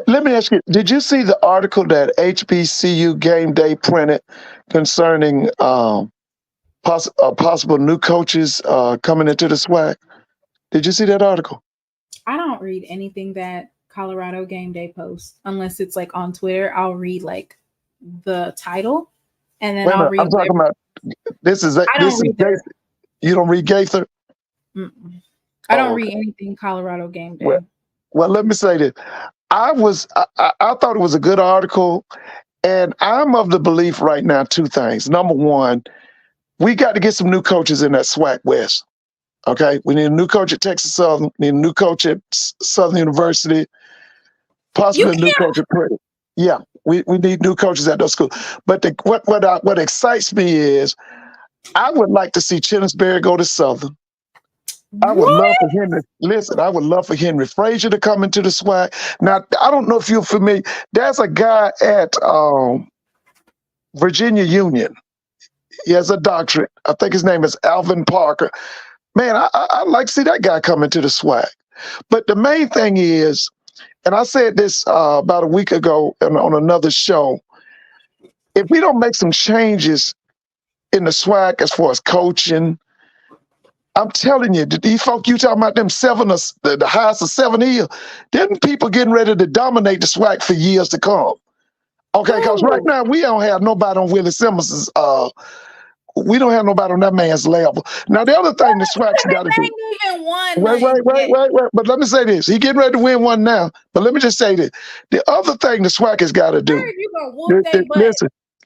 Let me ask you, did you see the article that HBCU Game Day printed concerning possible new coaches coming into the SWAC? Did you see that article? I don't read anything that Colorado Game Day posts unless it's like on Twitter. I'll read like the title and then Wait a I'll minute, I'm read talking about this is I don't read Gaither. You don't read Gaither? I don't Oh, read anything Colorado Game Day. Well, let me say this. I thought it was a good article, and I'm of the belief right now, two things. Number one, we got to get some new coaches in that SWAC West. Okay, we need a new coach at Texas Southern, need a new coach at Southern University, possibly a new coach at Purdue. Yeah, we need new coaches at those schools. But what excites me is I would like to see Chennisberry go to Southern. I would love for Henry. Listen, I would love for Henry Frazier to come into the SWAC. Now, I don't know if you're familiar. There's a guy at Virginia Union. He has a doctorate. I think his name is Alvin Parker. Man, I'd like to see that guy come into the SWAC. But the main thing is, and I said this about a week ago on another show, if we don't make some changes in the SWAC as far as coaching, I'm telling you, these folk you talking about them the highest of 7 years, them people getting ready to dominate the SWAC for years to come. Okay, because right now we don't have nobody on Willie Simmons's we don't have nobody on that man's level. Now the other thing the SWAC's got to do. Wait. But let me say this. He getting ready to win one now. But let me just say this. The other thing the SWAC has got to do.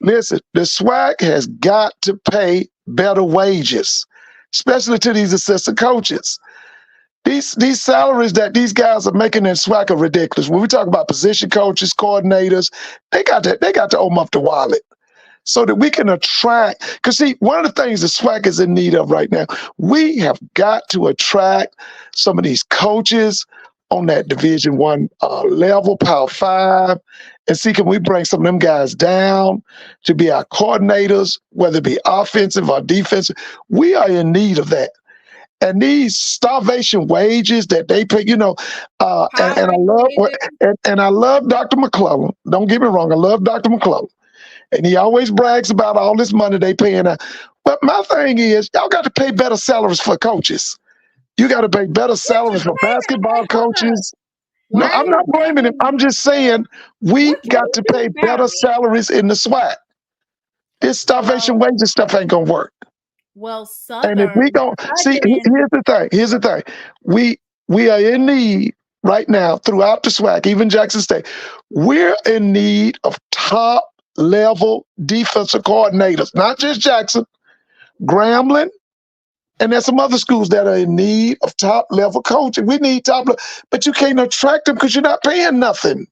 Listen, the SWAC has got to pay better wages, especially to these assistant coaches. These salaries that these guys are making in SWAC are ridiculous. When we talk about position coaches, coordinators, they got to open up the wallet so that we can attract. Because see, one of the things the SWAC is in need of right now, we have got to attract some of these coaches on that Division I level, Power 5, and see, can we bring some of them guys down to be our coordinators, whether it be offensive or defensive. We are in need of that. And these starvation wages that they pay, and I love Dr. McClellan. Don't get me wrong, I love Dr. McClellan. And he always brags about all this money they paying out. But my thing is, y'all got to pay better salaries for coaches. You got to pay better salaries for basketball coaches. No, I'm not blaming him. I'm just saying we got to pay better salaries in the SWAC. This starvation wages stuff ain't gonna work. Well, Southern, and if we don't see, here's the thing. We are in need right now throughout the SWAC, even Jackson State. We're in need of top level defensive coordinators, not just Jackson, Grambling, and there's some other schools that are in need of top level coaching. We need but you can't attract them because you're not paying nothing.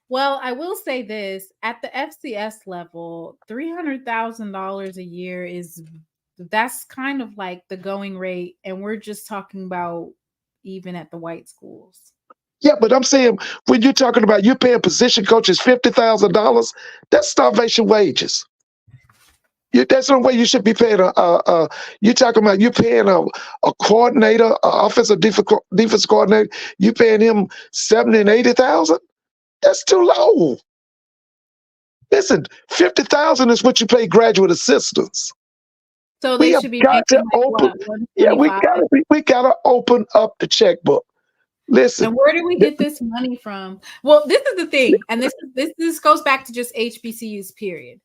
Well, I will say this, at the FCS level, $300,000 a year that's kind of like the going rate. And we're just talking about even at the white schools. Yeah, but I'm saying when you're talking about you're paying position coaches $50,000, that's starvation wages. That's the way you should be paying you're talking about you're paying a coordinator, an offensive defense coordinator, you paying him $70,000 and $80,000? That's too low. Listen, $50,000 is what you pay graduate assistants. So they should be making we gotta open up the checkbook. Listen. And where do we get this money from? Well, this is the thing, and this goes back to just HBCUs, period.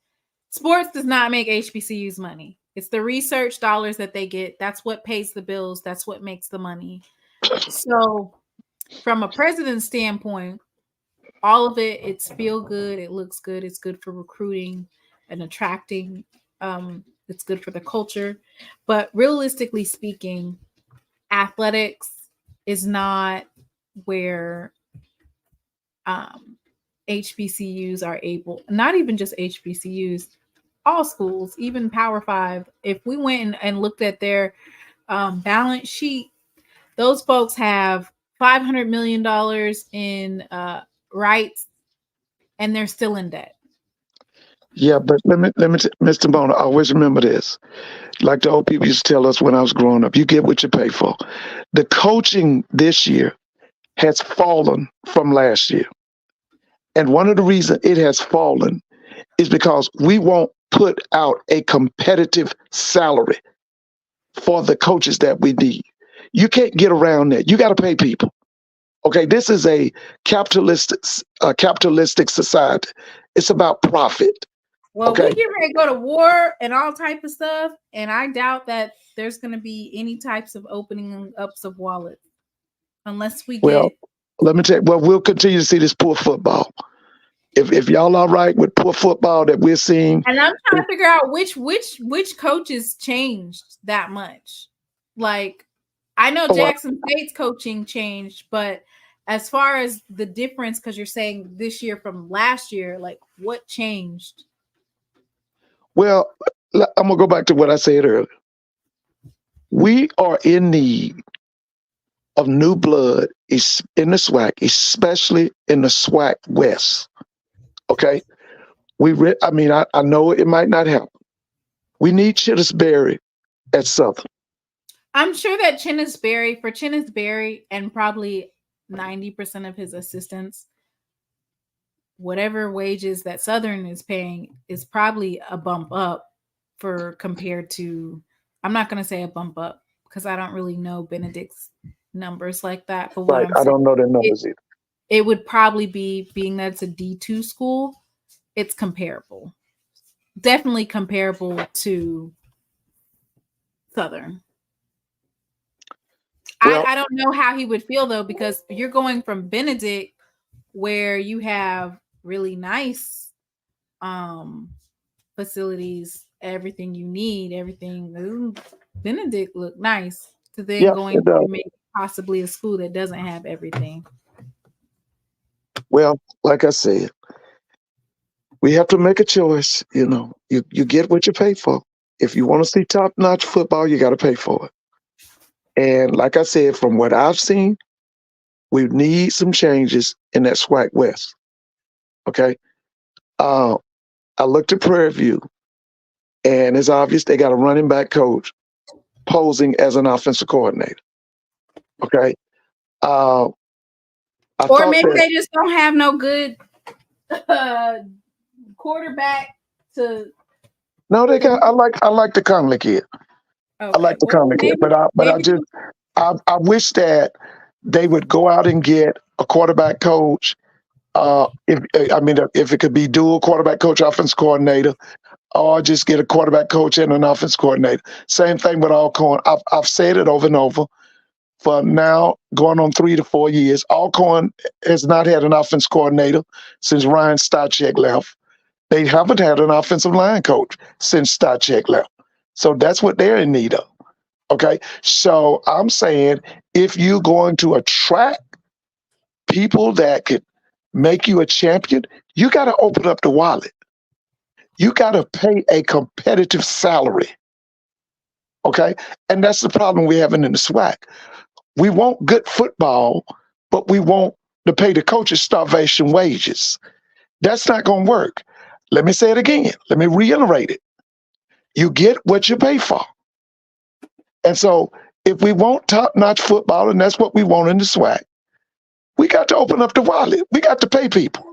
Sports does not make HBCUs money. It's the research dollars that they get. That's what pays the bills. That's what makes the money. So from a president's standpoint, all of it, it's feel good. It looks good. It's good for recruiting and attracting. It's good for the culture. But realistically speaking, athletics is not where HBCUs are able, not even just HBCUs, all schools, even Power 5. If we went and looked at their balance sheet, those folks have $500 million in rights, and they're still in debt. Yeah, but let me, Mr. Bona, always remember this. Like the old people used to tell us when I was growing up, you get what you pay for. The coaching this year has fallen from last year. And one of the reasons it has fallen is because we won't put out a competitive salary for the coaches that we need. You can't get around that. You got to pay people. Okay, this is a capitalistic society. It's about profit. Well, Okay. we get ready to go to war and all type of stuff, and I doubt that there's going to be any types of opening ups of wallets unless we Well, get. let me tell you. Well, we'll continue to see this poor football. If y'all are right with poor football that we're seeing, And I'm trying to figure out which coaches changed that much. Like, I know Jackson State's coaching changed, but as far as the difference, because you're saying this year from last year, like what changed? well, I'm gonna go back to what I said earlier. We are in need of new blood is in the SWAC, especially in the SWAC West. Okay, I know it might not happen. We need Chittisberry at Southern. I'm sure that Chinnisberry and probably 90% of his assistants, whatever wages that Southern is paying is probably a bump up for compared to, I'm not going to say a bump up because I don't really know Benedict's numbers like that. But what I don't know the numbers either. It would probably be, being that it's a D2 school, it's comparable. Definitely comparable to Southern. Well, I don't know how he would feel though, because you're going from Benedict where you have really nice facilities, everything you need, everything. Benedict look nice, to then going to maybe possibly a school that doesn't have everything. Well, like I said, we have to make a choice. You know, you get what you pay for. If you want to see top-notch football, you got to pay for it. And like I said, from what I've seen, we need some changes in that SWAC West. Okay. I looked at Prairie View, and it's obvious they got a running back coach posing as an offensive coordinator. Okay. Or maybe they just don't have no good quarterback to. No, they got. I like the Conley kid. Okay. I like the Conley kid, but I wish that they would go out and get a quarterback coach. If it could be dual quarterback coach, offense coordinator, or just get a quarterback coach and an offense coordinator. Same thing with Alcorn. I've said it over and over for now going on 3 to 4 years. Alcorn has not had an offense coordinator since Ryan Stachek left. They haven't had an offensive line coach since Stachek left. So that's what they're in need of. Okay. So I'm saying, if you're going to attract people that could make you a champion, you got to open up the wallet. You got to pay a competitive salary. Okay. And that's the problem we're having in the SWAC. We want good football, but we want to pay the coaches starvation wages. That's not going to work. Let me say it again. Let me reiterate it. You get what you pay for. And so if we want top-notch football, and that's what we want in the SWAC, we got to open up the wallet. We got to pay people.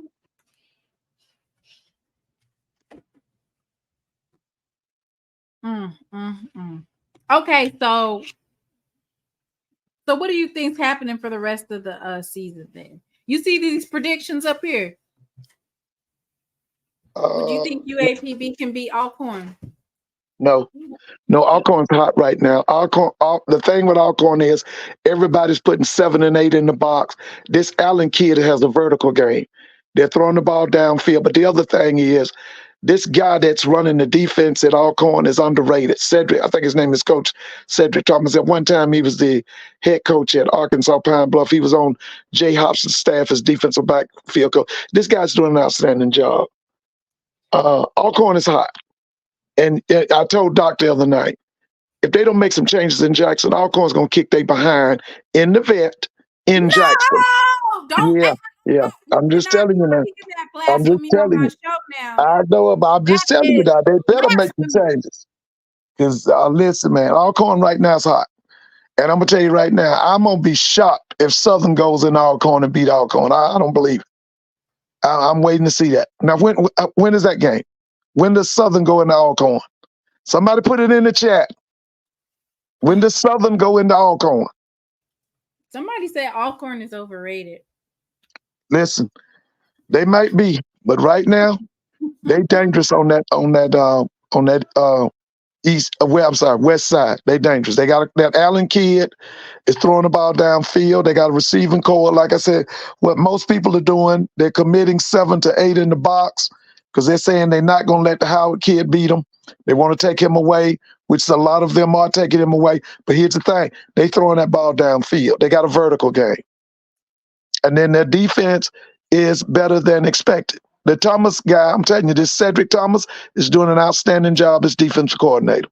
Okay, so what do you think's happening for the rest of the season then? You see these predictions up here. Do you think UAPB can beat Alcorn? No, Alcorn's hot right now. The thing with Alcorn is everybody's putting 7 and 8 in the box. This Allen kid has a vertical game. They're throwing the ball downfield. But the other thing is, this guy that's running the defense at Alcorn is underrated. Cedric, I think his name is Coach Cedric Thomas. At one time, he was the head coach at Arkansas Pine Bluff. He was on Jay Hobson's staff as defensive backfield coach. This guy's doing an outstanding job. Alcorn is hot. And I told Doc the other night, if they don't make some changes in Jackson, Alcorn's going to kick they behind in the vet in Jackson. Yeah. I'm just telling you now. I'm just telling you. I know, but I'm just telling you that they better make some changes. Because listen, man, Alcorn right now is hot. And I'm going to tell you right now, I'm going to be shocked if Southern goes in Alcorn and beat Alcorn. I don't believe it. I'm waiting to see that. Now, when is that game? When does Southern go into Alcorn? Somebody put it in the chat. When does Southern go into Alcorn? Somebody said Alcorn is overrated. Listen, they might be, but right now they dangerous on that west side. They dangerous. They got that Allen kid is throwing the ball downfield. They got a receiving core. Like I said, what most people are doing, they're committing 7 to 8 in the box because they're saying they're not going to let the Howard kid beat them. They want to take him away, which a lot of them are taking him away. But here's the thing. They throwing that ball downfield. They got a vertical game. And then their defense is better than expected. The Thomas guy, I'm telling you, this Cedric Thomas is doing an outstanding job as defensive coordinator.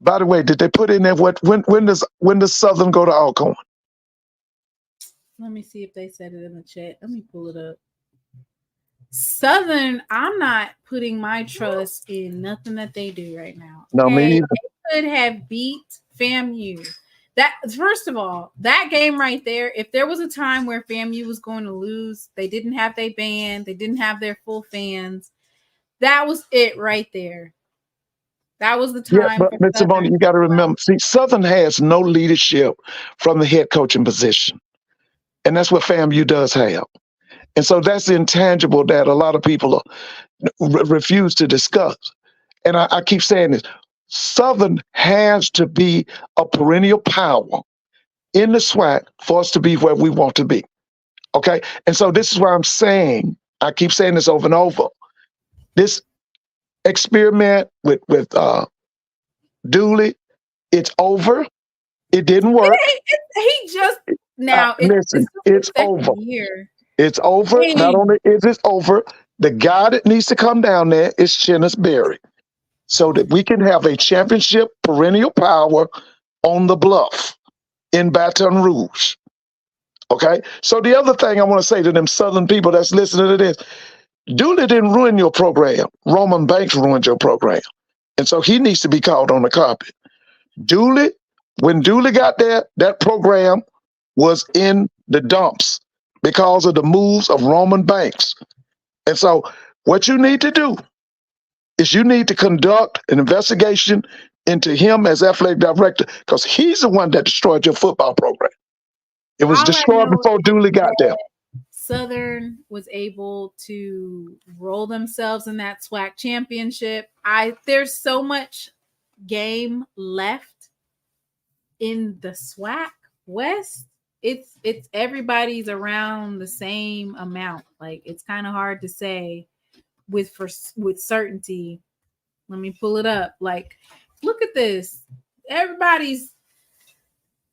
By the way, did they put in there when does Southern go to Alcorn? Let me see if they said it in the chat. Let me pull it up. Southern, I'm not putting my trust in nothing that they do right now. No, me either. They could have beat FAMU. That, first of all, that game right there, if there was a time where FAMU was going to lose, they didn't have their band, they didn't have their full fans. That was it right there. That was the time. Yeah, but Mr. Boney, you got to remember, see, Southern has no leadership from the head coaching position. And that's what FAMU does have. And so that's the intangible that a lot of people refuse to discuss. And I keep saying this. Southern has to be a perennial power in the SWAC for us to be where we want to be. Okay? And so this is why I'm saying, I keep saying this over and over. This experiment with Dooley, it's over. It didn't work. He just now it's over. Year. It's over. Hey. Not only is it over, the guy that needs to come down there is Chennis Berry, so that we can have a championship perennial power on the bluff in Baton Rouge. Okay? So the other thing I want to say to them Southern people that's listening to this, Dooley didn't ruin your program. Roman Banks ruined your program. And so he needs to be called on the carpet. Dooley, when Dooley got there, that program was in the dumps because of the moves of Roman Banks. And so what you need to do is you need to conduct an investigation into him as athletic director, because he's the one that destroyed your football program. It was destroyed before Dooley got there. Southern was able to roll themselves in that SWAC championship. There's so much game left in the SWAC West. It's everybody's around the same amount. Like, it's kind of hard to say with certainty. Let me pull it up. Like, look at this. Everybody's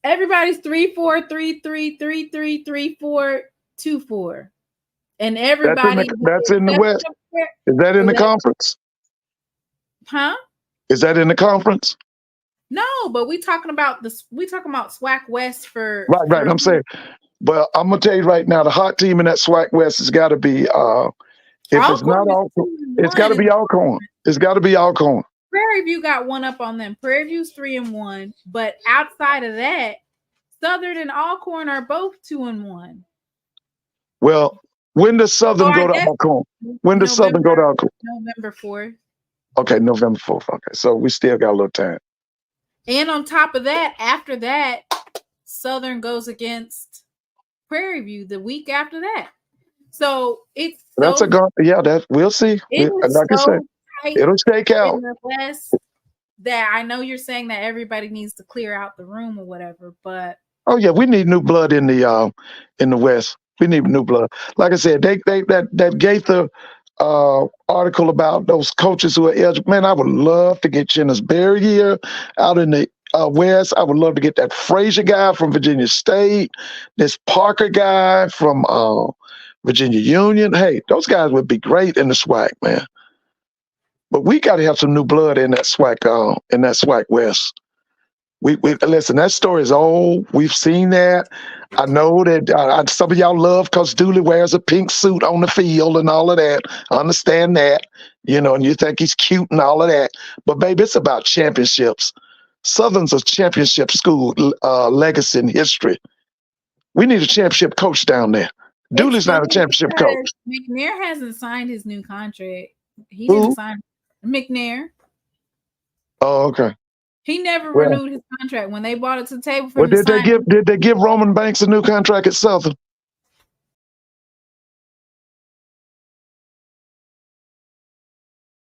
3-4, 3-3, 3-3, 3-4, 2-4. And everybody that's in the West. Is that in the conference? Huh? Is that in the conference? No, but we talking about SWAC West for right. I'm saying, well, I'm gonna tell you right now, the hot team in that SWAC West has got to be if it's not Alcorn, it's got to be Alcorn. It's got to be Alcorn. Prairie View got one up on them. Prairie View's 3-1, but outside of that, Southern and Alcorn are both 2-1. Well, when does Southern go to Alcorn? When does Southern go to Alcorn? November 4th. Okay, November 4th. Okay, so we still got a little time. And on top of that, after that, Southern goes against Prairie View the week after that. So it's that we'll see. Like I said, it'll shake out. In the West, that I know you're saying that everybody needs to clear out the room or whatever, but we need new blood in the West. We need new blood. Like I said, that Gaither article about those coaches who are eligible. Man, I would love to get Chennis Berry here out in the West. I would love to get that Frazier guy from Virginia State, this Parker guy from Virginia Union. Hey, those guys would be great in the SWAC, man. But we got to have some new blood in that SWAC West. We listen. That story is old. We've seen that. I know that some of y'all love because Dooley wears a pink suit on the field and all of that. I understand that, and you think he's cute and all of that. But baby, it's about championships. Southern's a championship school, legacy and history. We need a championship coach down there. Dooley's not a championship coach. McNair hasn't signed his new contract. He Who? didn't sign McNair. Oh, okay. He never renewed his contract when they brought it to the table for Well, him to sign. did they give Roman Banks a new contract at Southern?